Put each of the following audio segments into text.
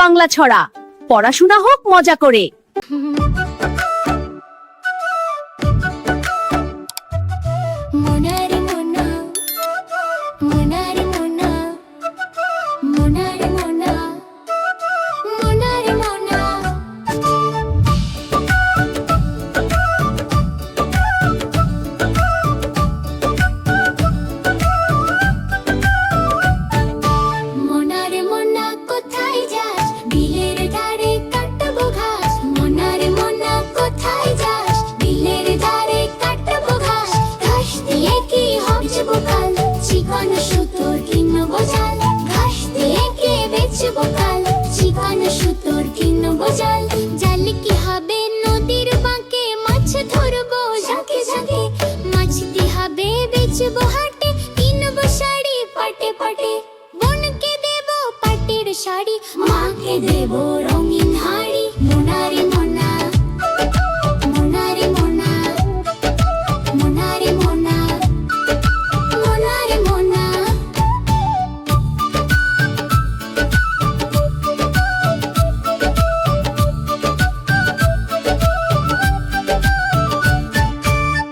বাংলা ছড়া, পড়াশোনা হোক মজা করে। মোনারে মোনা, মোনারে মোনা, মোনারে মোনা, মোনারে মোনা। মোনারে মোনা কোথায় যাস, বিলের ধারে কাটবো ঘাস। মোনারে মোনা কোথায় যাস, বিলের ধারে কাটবো ঘাস। ঘাস দিয়ে কি হবজবো কাল, চিকন সুতোর কিনবো জাল। ঘাস দিয়ে কি বেচবো কাল, চিকন সুতোর কিনবো জাল। জাল কি হবে নদীর বাঁকে, মাছ ধরবো ঝাঁকে ঝাঁকে। মাছ দিয়ে হবে বেচবো হাটে, কিনবো শাড়ি পাটে পাটে। বোনকে দেবো পাটের শাড়ি, মাকে দেবো রঙিন হাড়ি। মোনারে মোনা, মোনারে মোনা, মোনারে মোনা, মোনারে মোনা।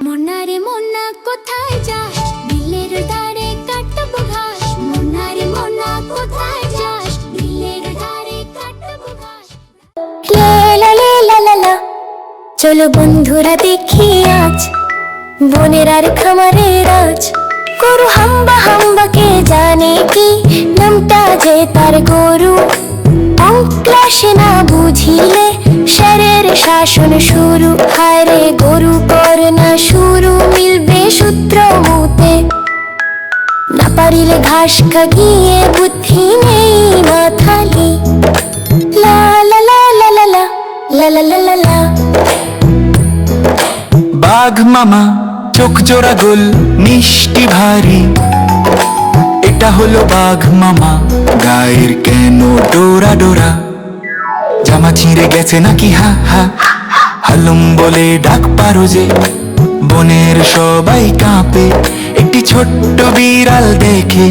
মোনারে মোনা কোথায় যাস, বিলের ধারে কাটবো ঘাস। মোনারে মোনা কোথায় যাস, বিলের ধারে কাটবো ঘাস। লা লা লা লা লা, চলো বন্ধুরা দেখি আজ বনের আর খামারের রাজ। গরু হাম্বা হাম্বা কে জানে কি, নামটা যে তার গরু। ক্লাসে না বুঝিলে শেরের শাসন শুরু। হায় রে গরু কর না শুরু, মিলবে সূত্র মুতে। না পারিলে ঘাস খাগিয়ে, বুদ্ধি নেই মাথালি। লা লা লা লা লা লা, লা লা লা লা লা। বাঘ মামা চোখ জোড়া গোল, মিষ্টি ভারী। এটা হলো বাঘ মামা, গায়ের কেন ডোরা ডোরা। জামা ছিঁড়ে গেছে নাকি হা হা, হালুম বলে ডাক পারো যে। বনের সবাই কাঁপে একটি ছোট্ট বিড়াল দেখে,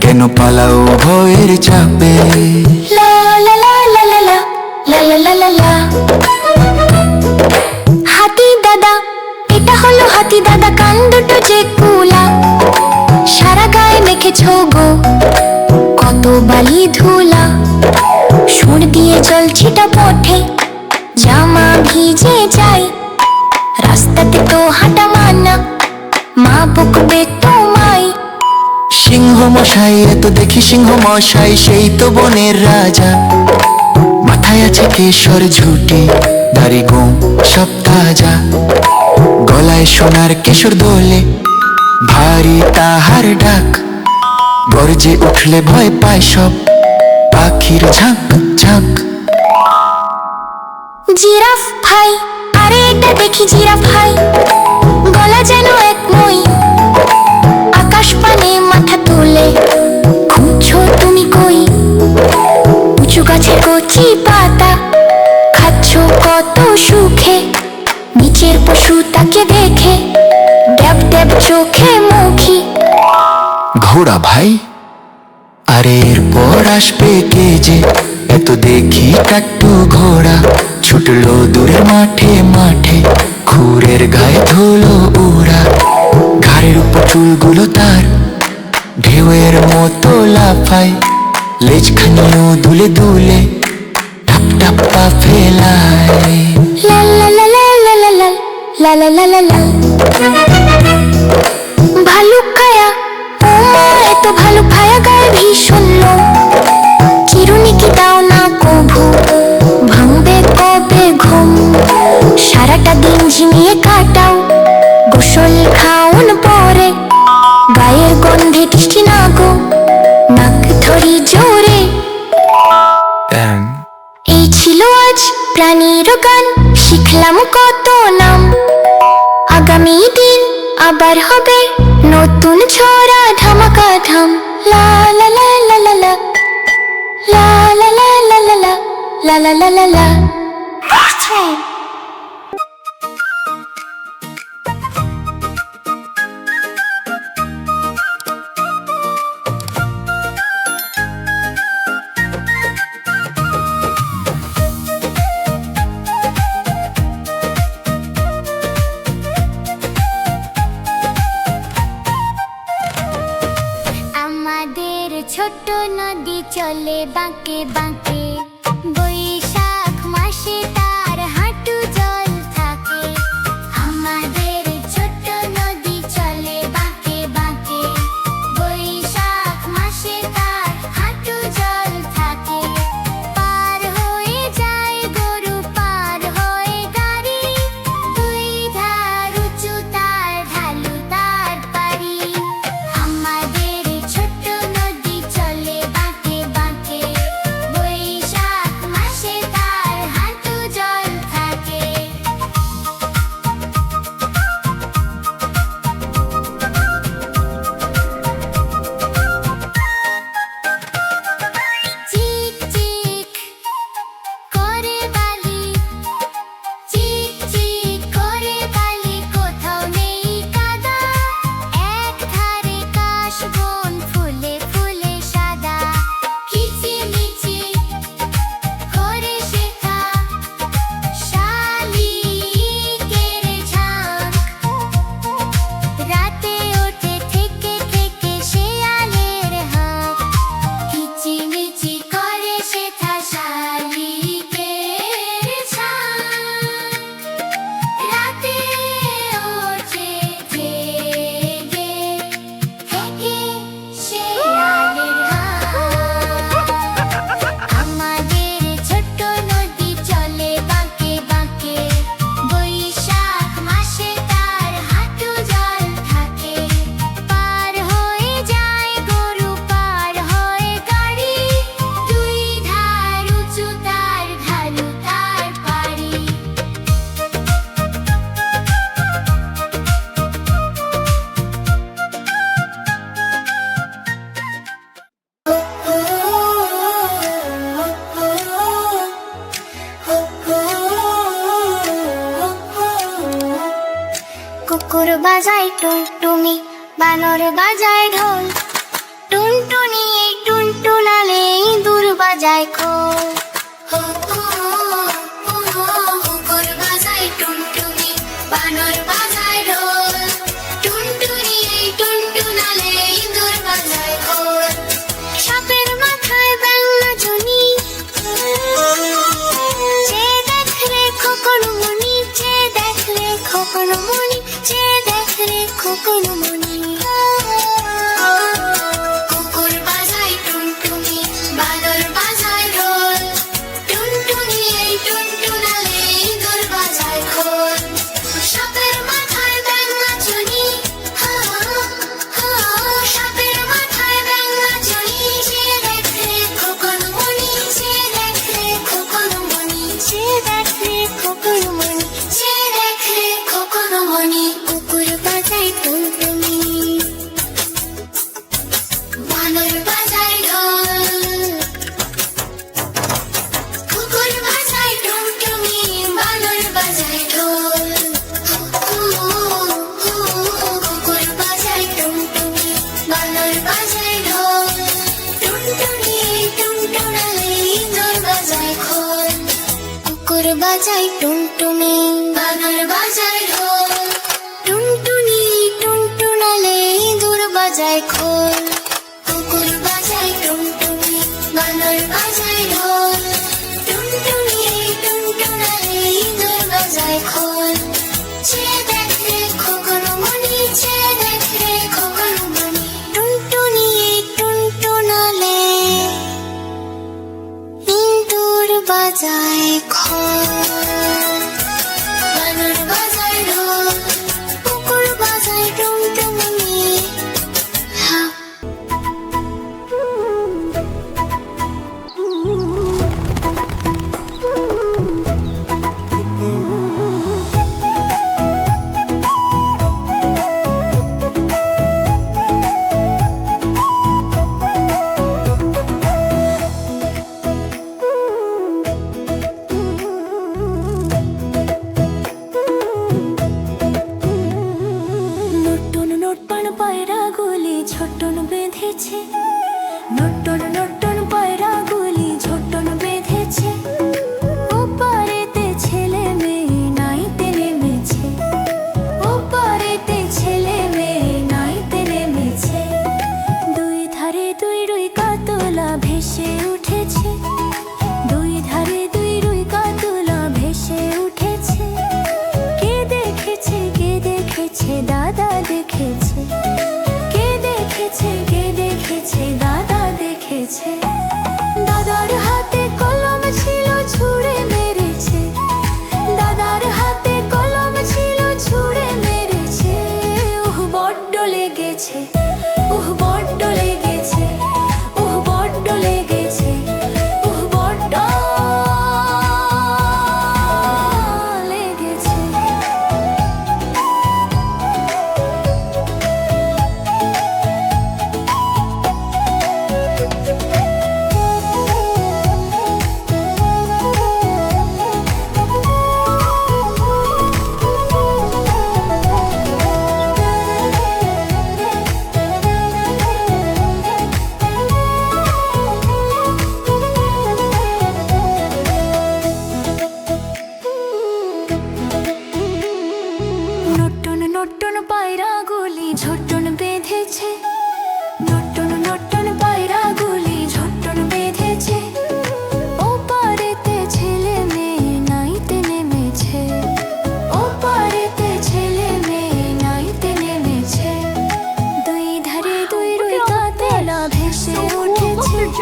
কেন পালাও ভয়ের চাপে। লা লা লা লা লা লা, লা লা লা লা লা। হাতি দাদা, এটা হলো হাতি দাদা, কান দুটো যে কুলা। সারা গায়ে মেখেছো গো কত বালি ধুলা। সুর দিয়ে জল ছিটা পথে, জামা ভিজে যায়। রাস্তাতে তো হাঁটা মানা, মা বকবে তোমায়। সিংহ মশাই, এত দেখি সিংহ মশাই, সেই তো বনের রাজা। মাথায় আছে কেশর ঝুটি, দাড়ি গোম সব তাজা। গলায় সোনার কেশর দোলে, ভারী তাহার ডাক। গর্জে উঠলে ভয় পায় সব, পাখির ঝাঁক ঝাঁক। জিরাফ ভাই, আরে এটা দেখি জিরাফ ভাই। গলা যেন এক মই, আকাশ পানে মাথা তুলে। খুঁজছো তুমি কই, উঁচু গাছের কচি পাতা। খাচ্ছো কত সুখে, নিচের পশু তাকে দেখে। ড্যাব ড্যাব চোখে মুখী। ঘোড়া ভাই, আরে এরপর আসবে কে যে, এত দেখি কাট্টু ঘোড়া। ছুটলো দূরের মাঠে মাঠে, খুরের গায়ে ধুলো উড়া। ঘাড়ের উপর চুলগুলো তার ঢেউয়ের মতো লাফায়। লেজখানিও দুলে দুলে টাপ টাপ পা ফেলায়। লা লা লা লা লা লা লা, লা লা লা লা লা। ভালুক খায়া, ও মা এত ভালুক খায়া গায়ে ভীষণ লোম। চিরুনি কি দাও না কভু, ভাঙবে কবে ঘুম। সারাটা দিন ঝিমিয়ে কাটাও, গোসল খাওন পরে। গায়ের গন্ধে তৃষ্টি না গো, নাক ধরি জোরে। এই ছিল আজ প্রাণীর গান, শিখলাম কত নাম। আগামী দিন আবার হবে নতুন ছড়া, ধামাকা ধাম। লা লা লা লা লা লা, লা লা লা লা লা লা, লা লা লা লা লা। চলে বাঁকে বাঁকে বৈশাখ মাসে তার হাঁটু জল থাকে আমাদের ছোট্ট নদী চলে বাঁকে বাঁকে বৈশাখ মাসে তার হাঁটু জল থাকে পার হয়ে যায় গরু পার হয়ে গাড়ি দুই ধার উঁচু তার ঢালু তার পাড়ি আমাদের ছোট্ট নদী চলে বাঁকে বাঁকে বৈশাখ মাসে তার হাঁটু জল থাকে চিক চিক করে বালি চিক চিক করে বালি কোথাও নেই কাদা এক ধারে কাশবন ফুলে ফুলে সাদা কিচিমিচি করে শেখা শালিকের ঝাঁক রাতে ওঠে থেকে থেকে শেয়ালের হাঁক কিচিমিচি করে শেখা শালিকের ঝাঁক রাতে ওঠে থেকে থেকে শেয়ালের হাঁক আমাদের ছোট্ট নদী চলে বাঁকে বাঁকে বৈশাখ মাসে তার হাঁটু জল থাকে পার হয়ে যায় গরু পার হয়ে গাড়ি দুই ধার উঁচু তার ঢালু তার পাড়ি কুকুর বাজায় টুনটুনি বানর বাজায় ঢোল টুনটুনি এই টুনটুনালে ইঁদুর বাজায় খোল কুকুর বাজায় টুনটুনি বানর বাজায় ঢোল টুনটুনি এই টুনটুনালে ইঁদুর বাজায় খোল সাপের মাথায় ব্যাঙা জনি যে দেখলে খোকন মনি যে দেখলে খোকন মনি যে দেখলে খোকন মনি কুকুর বাজায় টুনটুনি বানর বাজায় ঢোল টুনটুনি এই টুনটুনালে ইঁদুর বাজায় খোল সাপের মাথায় ব্যাঙা জনি সাপের মাথায় ব্যাঙা জনি যে দেখলে খোকন মনি যে দেখলে খোকন মনি যে দেখলে খোকন মনি যে দেখলে খোকন মনি কুকুর বাজায় টুনটুনি বানর বাজায় ঢোল কুকুর বাজায় টুনটুনি বানর বাজায় ঢোল কুকুর বাজায় টুনটুনি বানর বাজায় ঢোল টুনটুনি টুনটুনালে ইঁদুর বাজায় খোল কুকুর বাজায় টুনটুনি বানর বাজায় ঢোল টুনটুনি টুনটুনালে ইঁদুর বাজায় খোল কুকুর বাজায় টুনটুনি বানর বাজায় ঢোল টুনটুনি টুনটুনালে ইঁদুর বাজায় খোল যে দেখলে খোকন মনি যে দেখলে খোকন মনি টুনটুনি টুনটুনালে ইঁদুর বাজায় খোল বানর বাজায় ঢোল কুকুর বাজায় টুনটুনি হা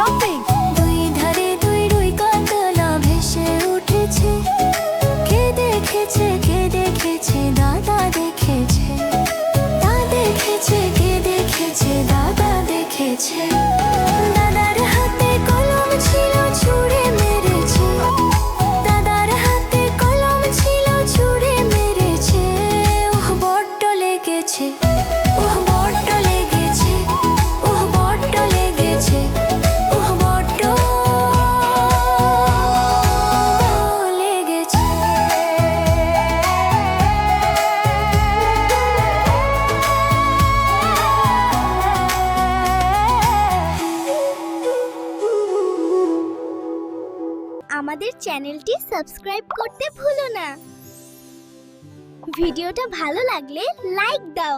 শপিং। দুই ধারে দুই রুই কাতলা ভেসে উঠেছে, কে দেখেছে দাদা দেখেছে, তা দেখেছে কে দেখেছে দাদা দেখেছে। দাদার হাতে কলম ছিল ছুঁড়ে মেরেছে, দাদার হাতে কলম ছিল ছুঁড়ে মেরেছে। ওহ বড্ড লেগেছে, ওহ বড্ড লেগেছে, ওহ বড্ড লেগেছে, ওহ বড্ড লেগেছে। আমাদের চ্যানেলটি সাবস্ক্রাইব করতে ভুলো না। ভিডিওটা ভালো লাগলে লাইক দাও।